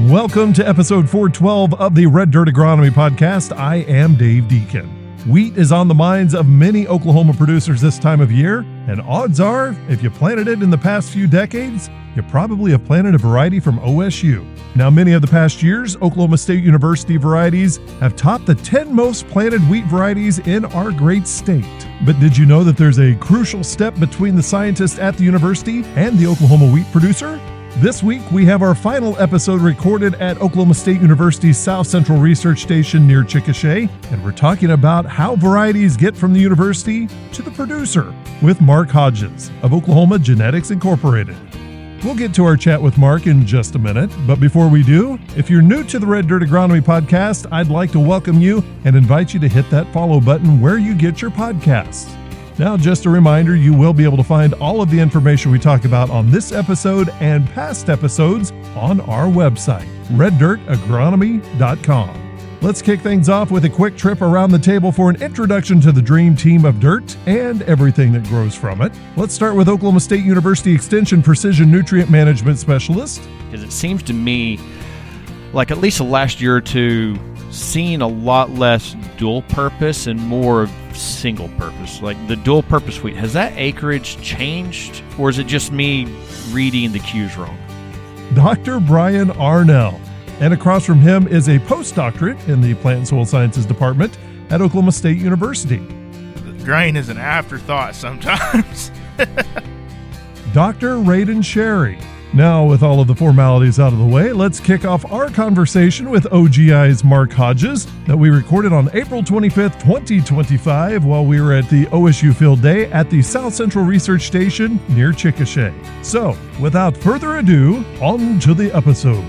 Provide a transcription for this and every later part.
Welcome to episode 412 of the Red Dirt Agronomy Podcast. I am Dave Deacon. Wheat is on the minds of many Oklahoma producers this time of year, and odds are, if you planted it in the past few decades, you probably have planted a variety from OSU. Now, many of the past years, Oklahoma State University varieties have topped the 10 most planted wheat varieties in our great state. But did you know that there's a crucial step between the scientists at the university and the Oklahoma wheat producer? This week, we have our final episode recorded at Oklahoma State University's South Central Research Station near Chickasha, and we're talking about how varieties get from the university to the producer with Mark Hodges of Oklahoma Genetics Incorporated. We'll get to our chat with Mark in just a minute, but before we do, if you're new to the Red Dirt Agronomy Podcast, I'd like to welcome you and invite you to hit that follow button where you get your podcasts. Now, just a reminder, you will be able to find all of the information we talk about on this episode and past episodes on our website, reddirtagronomy.com. Let's kick things off with a quick trip around the table for an introduction to the dream team of dirt and everything that grows from it. Let's start with Oklahoma State University Extension Precision Nutrient Management Specialist. Because it seems to me like at least the last year or two, seeing a lot less dual purpose and more single purpose. Like the dual purpose wheat, has that acreage changed, or is it just me reading the cues wrong? Dr. Brian Arnell. And across from him is a postdoctorate in the Plant and Soil Sciences Department at Oklahoma State University. Grain is an afterthought sometimes. Dr. Radon Sherry. Now, with all of the formalities out of the way, let's kick off our conversation with OGI's Mark Hodges that we recorded on April 25th, 2025, while we were at the OSU Field Day at the South Central Research Station near Chickasha. So, without further ado, on to the episode.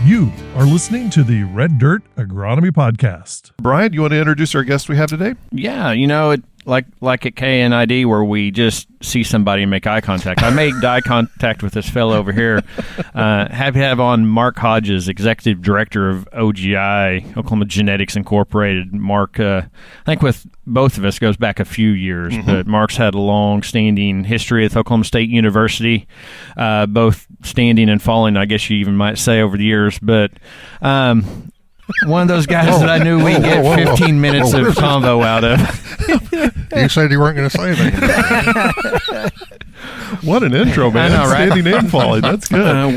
You are listening to the Red Dirt Agronomy Podcast. Brian, you want to introduce our guest we have today? Yeah, like at KNID where we just see somebody and make eye contact. I made eye contact with this fellow over here. Have on Mark Hodges, Executive Director of OGI, Oklahoma Genetics Incorporated. Mark, I think with both of us goes back a few years, but Mark's had a long-standing history with Oklahoma State University, both standing and falling, I guess you even might say, over the years. But one of those guys that I knew we'd get 15 minutes of convo out of. You said you weren't going to say anything. What an intro, man. I know, right? Standing and falling. That's good. I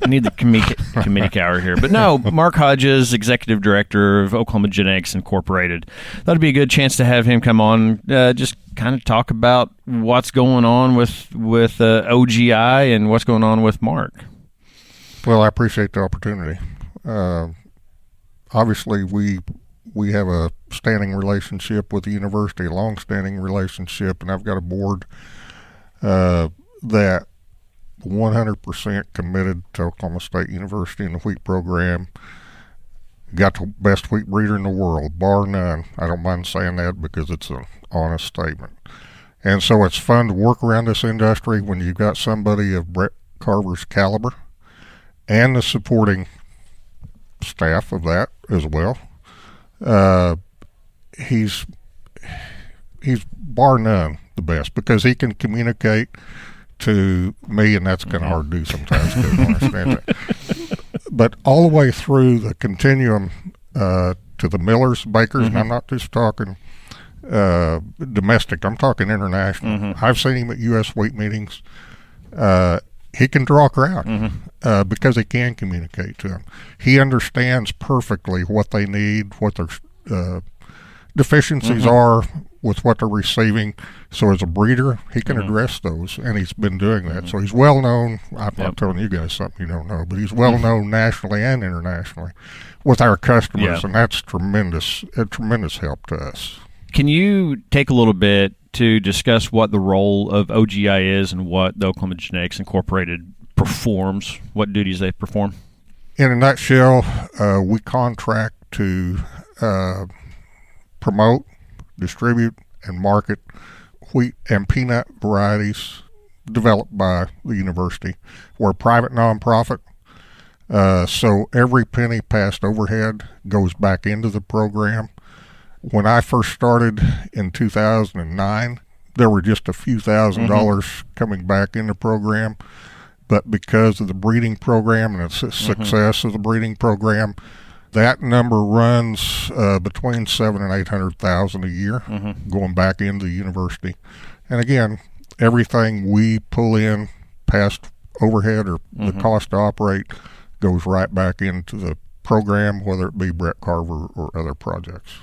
need the comedic hour here. But no, Mark Hodges, Executive Director of Oklahoma Genetics Incorporated. That'd be a good chance to have him come on, just kind of talk about what's going on with OGI and what's going on with Mark. Well, I appreciate the opportunity. Obviously, we have a standing relationship with the university, a long-standing relationship, and I've got a board that 100% committed to Oklahoma State University and the wheat program. Got the best wheat breeder in the world, bar none. I don't mind saying that because it's an honest statement. And so it's fun to work around this industry when you've got somebody of Brett Carver's caliber and the supporting staff of that as well. He's bar none the best because he can communicate to me, and that's kind of hard to do sometimes because I don't understand that. But all the way through the continuum to the millers, bakers, and I'm not just talking domestic, I'm talking international. I've seen him at U.S. wheat meetings. He can draw a crowd because he can communicate to them. He understands perfectly what they need, what their deficiencies are with what they're receiving. So as a breeder, he can address those, and he's been doing that. So he's well known. I'm not telling you guys something you don't know, but he's well known nationally and internationally with our customers, and that's a tremendous help to us. Can you take a little bit to discuss what the role of OGI is and what the Oklahoma Genetics Incorporated performs, what duties they perform? In a nutshell, we contract to promote, distribute, and market wheat and peanut varieties developed by the university. We're a private nonprofit, so every penny past overhead goes back into the program. When I first started in 2009, there were just a few $1,000s coming back in the program. but because of the breeding program and the success of the breeding program, that number runs between 700,000 and 800,000 a year, going back into the university. And again, everything we pull in past overhead or the cost to operate goes right back into the program, whether it be Brett Carver or other projects.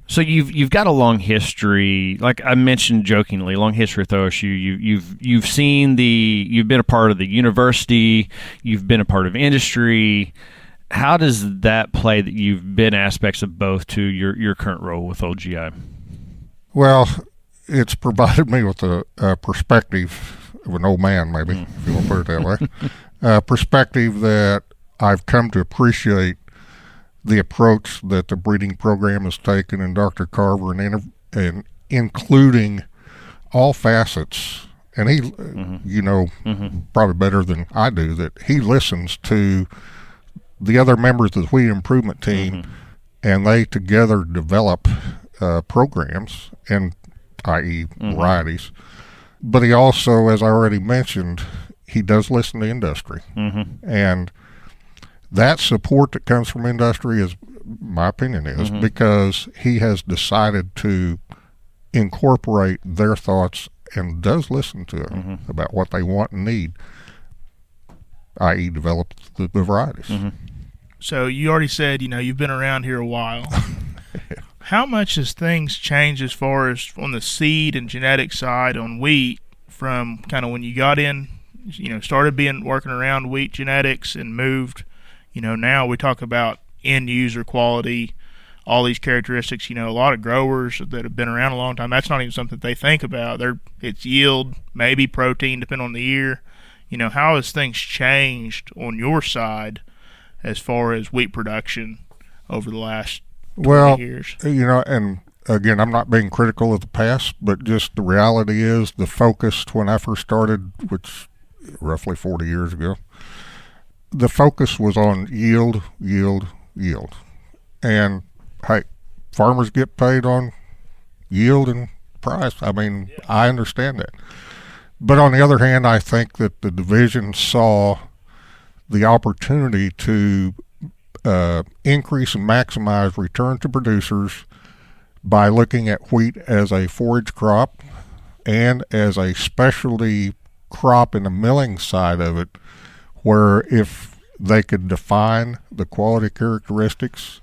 So you've got a long history, like I mentioned jokingly, long history with OSU. You've been a part of the university, you've been a part of industry. How does that play that you've been aspects of both to your current role with OGI? Well, it's provided me with a perspective of an old man, maybe, if you want to put it that way. Perspective that I've come to appreciate the approach that the breeding program has taken, and Dr. Carver, and including all facets. And he, probably better than I do, that he listens to the other members of the wheat improvement team, and they together develop programs, and i.e. varieties. But he also, as I already mentioned, he does listen to industry. And that support that comes from industry is, my opinion is, because he has decided to incorporate their thoughts and does listen to them about what they want and need, i.e. develop the varieties. So you already said, you've been around here a while. How much has things changed as far as on the seed and genetic side on wheat from kind of when you got in, started working around wheat genetics and moved? Now we talk about end user quality, all these characteristics. A lot of growers that have been around a long time, that's not even something they think about. It's yield, maybe protein, depending on the year. How has things changed on your side as far as wheat production over the last 20 years? And again, I'm not being critical of the past, but just the reality is the focus when I first started, which roughly 40 years ago, the focus was on yield. And, hey, farmers get paid on yield and price. I mean, I understand that. But on the other hand, I think that the division saw the opportunity to increase and maximize return to producers by looking at wheat as a forage crop and as a specialty crop in the milling side of it, where if they could define the quality characteristics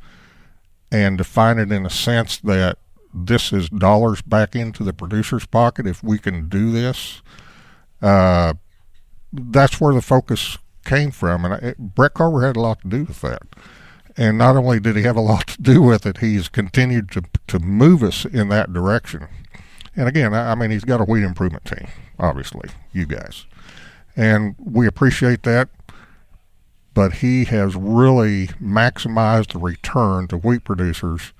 and define it in a sense that this is dollars back into the producer's pocket, if we can do this, that's where the focus came from. And Brett Carver had a lot to do with that. And not only did he have a lot to do with it, he's continued to move us in that direction. And again, I mean, he's got a wheat improvement team, obviously, you guys. And we appreciate that. But he has really maximized the return to wheat producers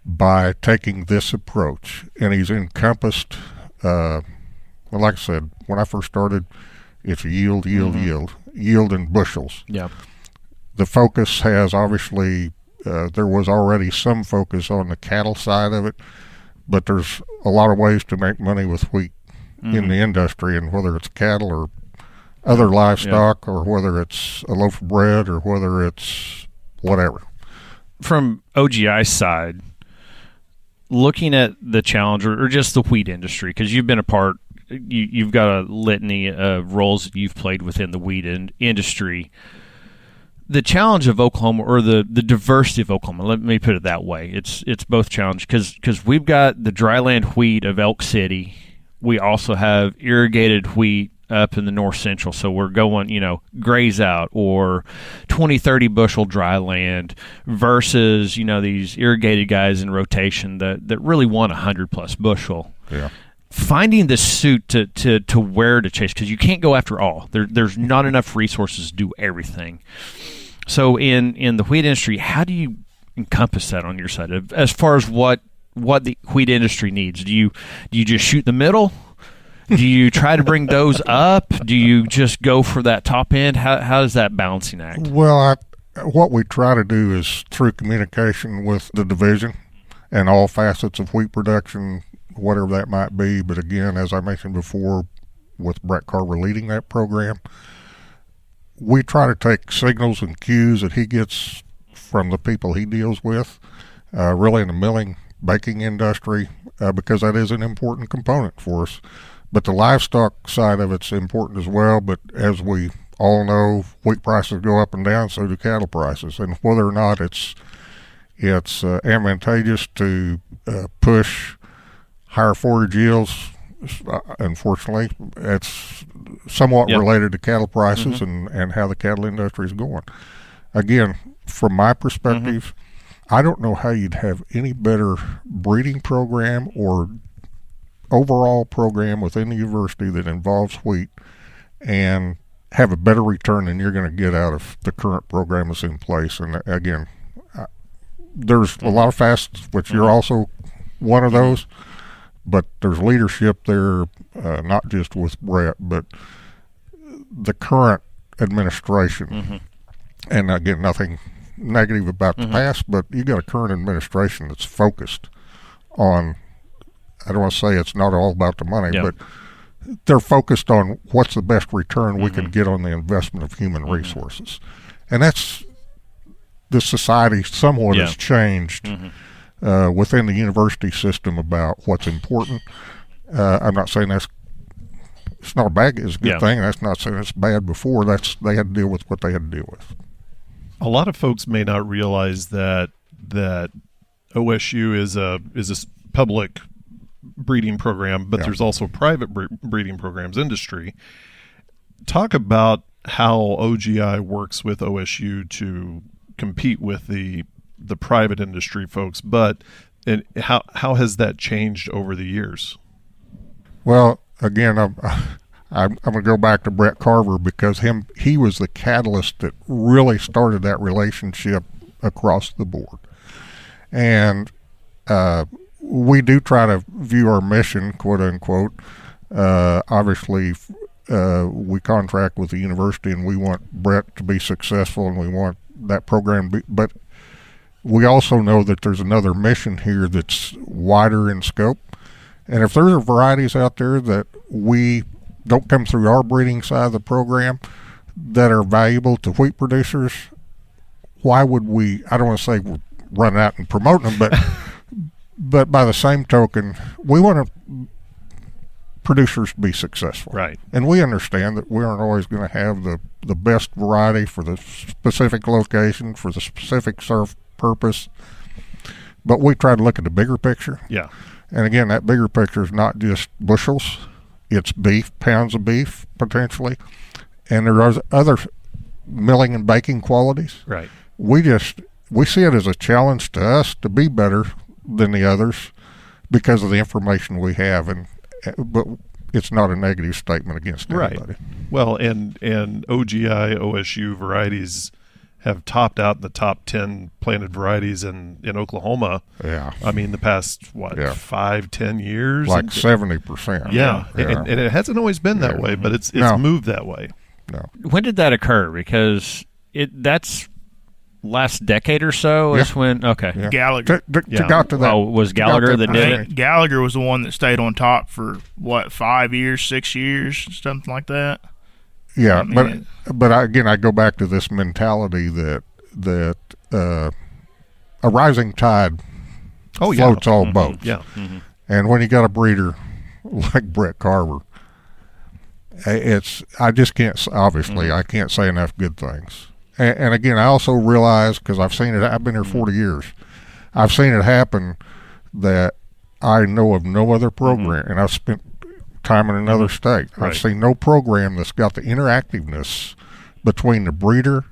by taking this approach. And he's encompassed, well, like I said, when I first started, it's yield in bushels. Yeah. The focus has obviously, there was already some focus on the cattle side of it, but there's a lot of ways to make money with wheat in the industry, and whether it's cattle or other livestock, or whether it's a loaf of bread, or whether it's whatever. From OGI's side, looking at the challenge or just the wheat industry, because you've been a part, you've got a litany of roles that you've played within the wheat industry. The challenge of Oklahoma, or the diversity of Oklahoma, let me put it that way. It's both challenge because we've got the dryland wheat of Elk City. We also have irrigated wheat up in the north central, so we're going, graze out or 20-30 bushel dry land versus these irrigated guys in rotation that really want 100 plus bushel. Yeah. Finding the suit to where to chase, because you can't go after all. There's not enough resources to do everything. So in the wheat industry, how do you encompass that on your side as far as what the wheat industry needs? Do you just shoot the middle? Do you try to bring those up? Do you just go for that top end? How does that balancing act? Well, what we try to do is through communication with the division and all facets of wheat production, whatever that might be. But again, as I mentioned before, with Brett Carver leading that program. We try to take signals and cues that he gets from the people he deals with, really in the milling, baking industry, because that is an important component for us. But the livestock side of it's important as well. But as we all know, wheat prices go up and down, so do cattle prices. And whether or not it's advantageous to push higher forage yields, unfortunately, it's somewhat related to cattle prices and how the cattle industry is going. Again, from my perspective, I don't know how you'd have any better breeding program or overall program within the university that involves wheat and have a better return than you're going to get out of the current program that's in place. And again, there's a lot of facets, which you're also one of those, but there's leadership there, not just with Brett, but the current administration. And again, nothing negative about the past, but you got a current administration that's focused on, I don't want to say it's not all about the money, but they're focused on what's the best return we can get on the investment of human resources. And that's, the society somewhat has changed within the university system about what's important. I'm not saying it's not a bad, it's a good thing. That's not saying it's bad before. They had to deal with what they had to deal with. A lot of folks may not realize that OSU is a public breeding program, but there's also private breeding programs industry. Talk about how OGI works with OSU to compete with the private industry folks, and how has that changed over the years? Well, again, I'm going to go back to Brett Carver because he was the catalyst that really started that relationship across the board. And we do try to view our mission, quote unquote. Obviously, we contract with the university and we want Brett to be successful and we want that program to be, but we also know that there's another mission here that's wider in scope. And if there are varieties out there that we don't come through our breeding side of the program that are valuable to wheat producers, why would we, I don't want to say we're running out and promoting them, but by the same token, we want producers to be successful. Right. And we understand that we aren't always going to have the best variety for the specific location, for the specific serve purpose, but we try to look at the bigger picture. Yeah. And again, that bigger picture is not just bushels, it's beef, pounds of beef, potentially. And there are other milling and baking qualities. Right. We see it as a challenge to us to be better than the others because of the information we have, but it's not a negative statement against anybody. Right. Well, and OGI OSU varieties have topped out in the top 10 planted varieties in Oklahoma. Yeah. I mean, the past, 5-10 years? Like 70%. Yeah. And it hasn't always been that way, but it's moved that way. No. When did that occur? Because that's last decade or so is when, okay. Yeah. Gallagher. Got to that. Oh, was Gallagher that did it? Gallagher was the one that stayed on top for, 5 years, 6 years, something like that. Yeah, I mean, but again, I go back to this mentality that a rising tide floats all boats. Yeah. And when you got a breeder like Brett Carver, I just can't, obviously, I can't say enough good things. And again, I also realize, because I've seen it, I've been here 40 years, I've seen it happen that I know of no other program, and I've spent time in another state. Right. I've seen no program that's got the interactiveness between the breeder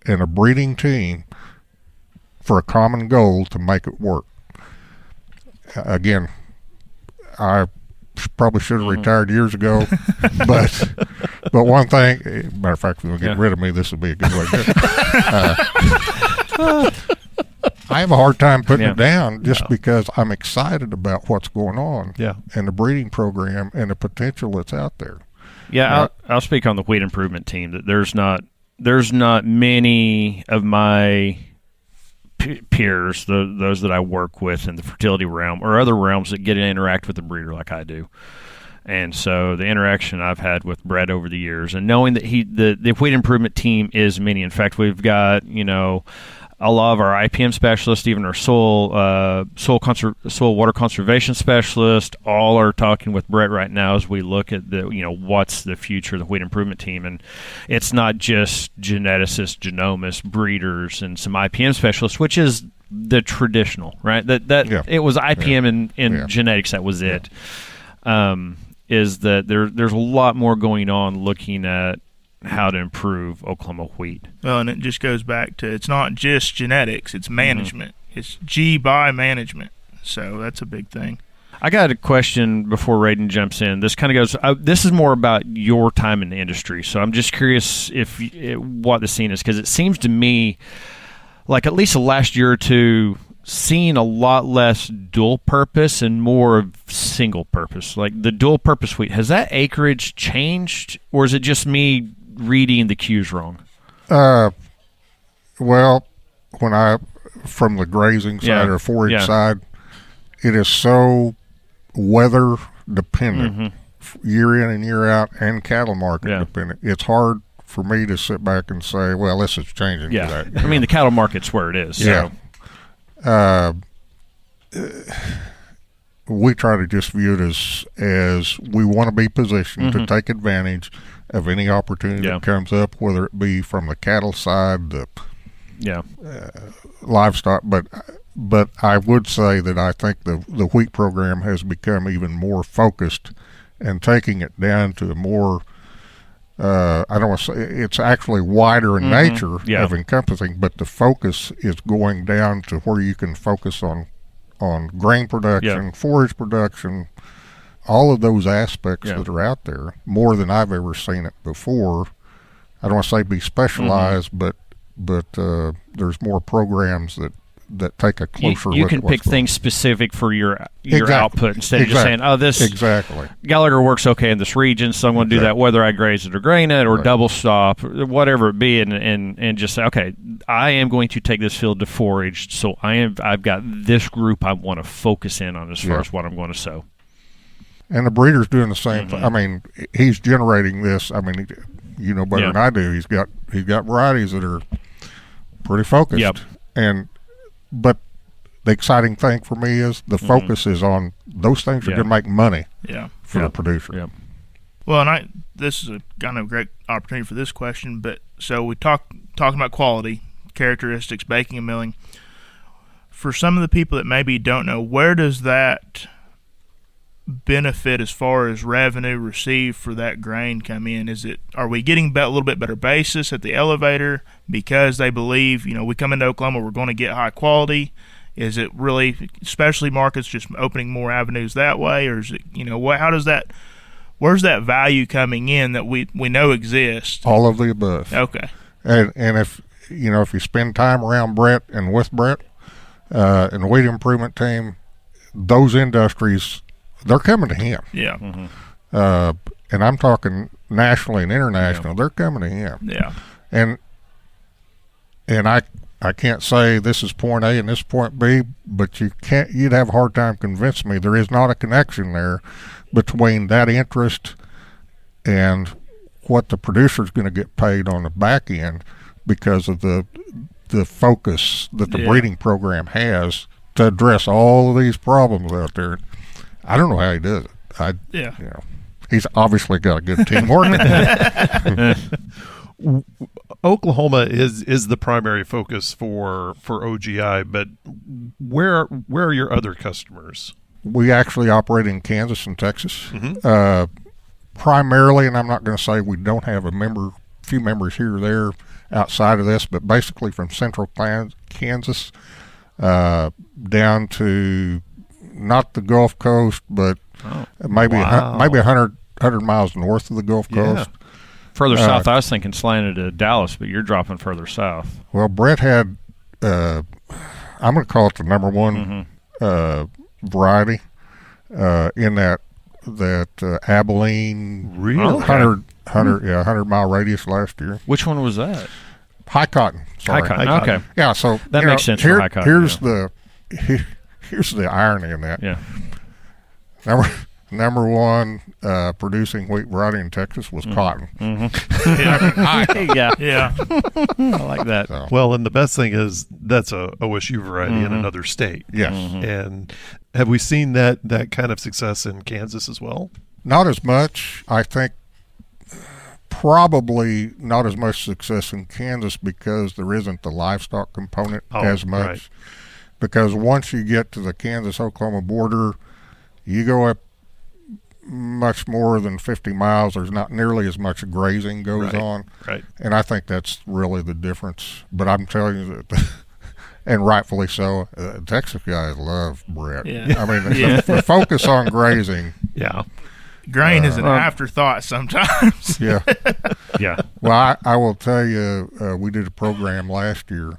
and a breeding team for a common goal to make it work. Again, I probably should have retired years ago, but one thing, matter of fact, if we get rid of me, this would be a good way to do it. I have a hard time putting it down just because I'm excited about what's going on and the breeding program and the potential that's out there. Yeah, I'll speak on the wheat improvement team. That there's not many of my peers, those that I work with in the fertility realm or other realms, that get to interact with the breeder like I do. And so the interaction I've had with Brett over the years, and knowing that the wheat improvement team is many. In fact, we've got, a lot of our IPM specialists, even our soil water conservation specialists, all are talking with Brett right now as we look at what's the future of the wheat improvement team. And it's not just geneticists, genomists, breeders, and some IPM specialists, which is the traditional, right? It was IPM and genetics. That was it. Is that there's a lot more going on looking at how to improve Oklahoma wheat. Well, and it just goes back to, it's not just genetics, it's management. It's G by management. So that's a big thing. I got a question before Raiden jumps in. This kind of goes, this is more about your time in the industry. So I'm just curious what the scene is, because it seems to me like at least the last year or two, seeing a lot less dual purpose and more of single purpose. Like the dual purpose wheat, has that acreage changed, or is it just me reading the cues wrong? Well, from the grazing side or forage side, it is so weather dependent, year in and year out, and cattle market dependent. It's hard for me to sit back and say, well, this is changing today. I mean, the cattle market's where it is. So. We try to just view it as we want to be positioned to take advantage of any opportunity that comes up, whether it be from the cattle side, the livestock. But I would say that I think the wheat program has become even more focused and taking it down to a more I don't want to say it's actually wider in nature of encompassing, but the focus is going down to where you can focus on grain production, forage production, all of those aspects that are out there, more than I've ever seen it before. I don't want to say be specialized, but there's more programs that take a closer look. You can pick things specific for your output instead of just saying, this Gallagher works okay in this region, so I'm going to do that whether I graze it or grain it or double stop, whatever it be, and just say, okay, I am going to take this field to forage, so I've got this group I want to focus in on as far as what I'm going to sow. And the breeder's doing the same thing. I mean, he's generating this. I mean, you know better than I do. He's got varieties that are pretty focused. But the exciting thing for me is the focus is on those things that are going to make money for the producer. Well, and this is a kind of great opportunity for this question. But so we talking about quality, characteristics, baking and milling. For some of the people that maybe don't know, where does that benefit as far as revenue received for that grain come in? Are we getting a little bit better basis at the elevator because they believe, we come into Oklahoma, we're going to get high quality? Is it really specialty markets just opening more avenues that way, or is it, where's that value coming in that we know exists? All of the above. Okay. And if you spend time around Brett and with Brett and the wheat improvement team, those industries, they're coming to him. Yeah. And I'm talking nationally and international. They're coming to him. Yeah. And I can't say this is point A and this point B, but you'd have a hard time convincing me there is not a connection there between that interest and what the producer's going to get paid on the back end because of the focus that the breeding program has to address all of these problems out there. I don't know how he does it. He's obviously got a good team working. Oklahoma is the primary focus for OGI, but where are your other customers? We actually operate in Kansas and Texas, primarily, and I'm not going to say we don't have a few members here or there outside of this, but basically from central Kansas down to not the Gulf Coast, but maybe 100 miles north of the Gulf Coast. Further south, I was thinking slanted to Dallas, but you're dropping further south. Well, Brett had, I'm going to call it the number one variety in that Abilene 100 mile radius last year. Which one was that? High cotton. Sorry. High cotton. Okay. Yeah, so that makes sense for high cotton. Here's the irony in that. Yeah. Now number one producing wheat variety in Texas was cotton. Yeah, Yeah. I like that. So, Well, and the best thing is that's a OSU variety in another state. yes. And have we seen that kind of success in Kansas as well? Not as much. I think probably not as much success in Kansas because there isn't the livestock component as much. Right. Because once you get to the Kansas-Oklahoma border, you go up much more than 50 miles. There's not nearly as much grazing goes on. Right. And I think that's really the difference. But I'm telling you that, and rightfully so, Texas guys love Brett. Yeah. I mean, the focus on grazing. Yeah. Grain is an afterthought sometimes. Yeah. Yeah. Well, I will tell you, we did a program last year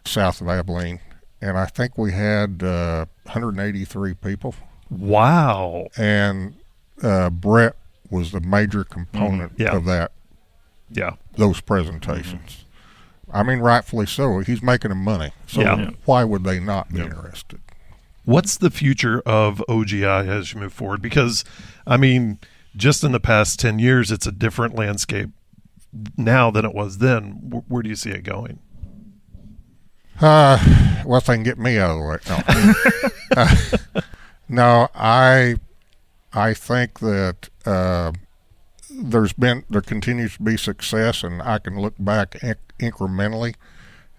south of Abilene, and I think we had 183 people. Wow. And Brett was the major component of that. Yeah. Those presentations. I mean, rightfully so. He's making them money. So why would they not be interested? What's the future of OGI as you move forward? Because, I mean, just in the past 10 years, it's a different landscape now than it was then. Where do you see it going? Well, if they can get me out of the way. No, I think that there continues to be success, and I can look back incrementally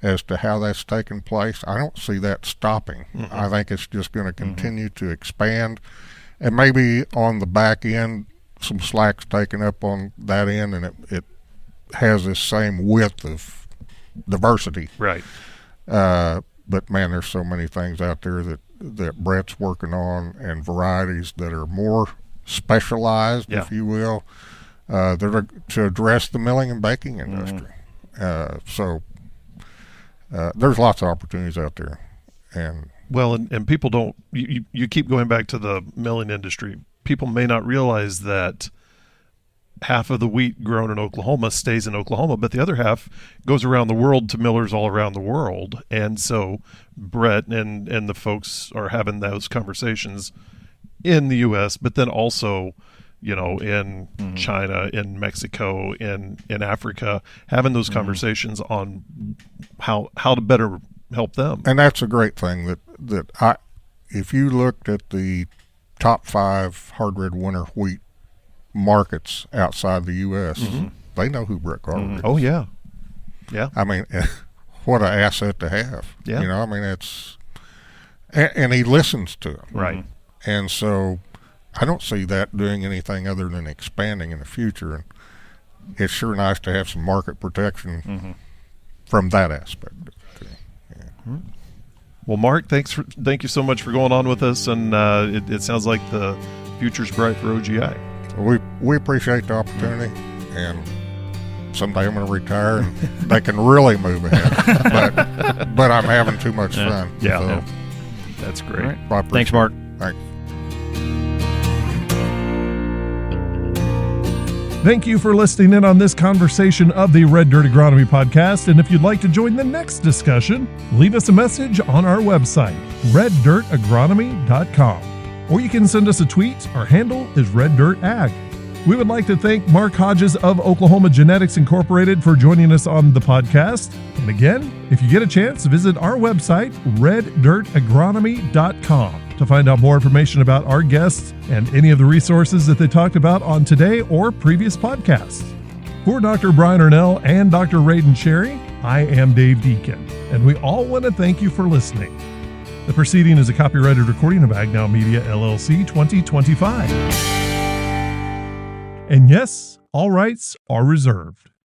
as to how that's taken place. I don't see that stopping. I think it's just going to continue to expand, and maybe on the back end, some slack's taken up on that end, and it has this same width of diversity. Right. But man, there's so many things out there that Brett's working on, and varieties that are more specialized, if you will, that are to address the milling and baking industry. So there's lots of opportunities out there. And well, and people don't, you keep going back to the milling industry. People may not realize that half of the wheat grown in Oklahoma stays in Oklahoma, but the other half goes around the world to millers all around the world. And so Brett and the folks are having those conversations in the U.S., but then also, you know, in China, in Mexico, in Africa, having those conversations on how to better help them. And that's a great thing if you looked at the top 5 hard red winter wheat markets outside the U.S., they know who Brett Carver is. Oh, yeah. Yeah. I mean, what an asset to have. Yeah. You know, I mean, and he listens to them. Right. And so I don't see that doing anything other than expanding in the future. And it's sure nice to have some market protection from that aspect. Well, Mark, thank you so much for going on with us. And it sounds like the future's bright for OGI. We appreciate the opportunity, and someday I'm going to retire and they can really move ahead. But I'm having too much fun. Yeah. So That's great. I Thanks, Mark. Thanks. Thank you for listening in on this conversation of the Red Dirt Agronomy Podcast. And if you'd like to join the next discussion, leave us a message on our website, reddirtagronomy.com. Or you can send us a tweet. Our handle is reddirtag. We would like to thank Mark Hodges of Oklahoma Genetics Incorporated for joining us on the podcast. And again, if you get a chance, visit our website, reddirtagronomy.com, to find out more information about our guests and any of the resources that they talked about on today or previous podcasts. For Dr. Brian Ernell and Dr. Radon Cherry, I am Dave Deacon, and we all want to thank you for listening. The proceeding is a copyrighted recording of Agnow Media, LLC 2025. And yes, all rights are reserved.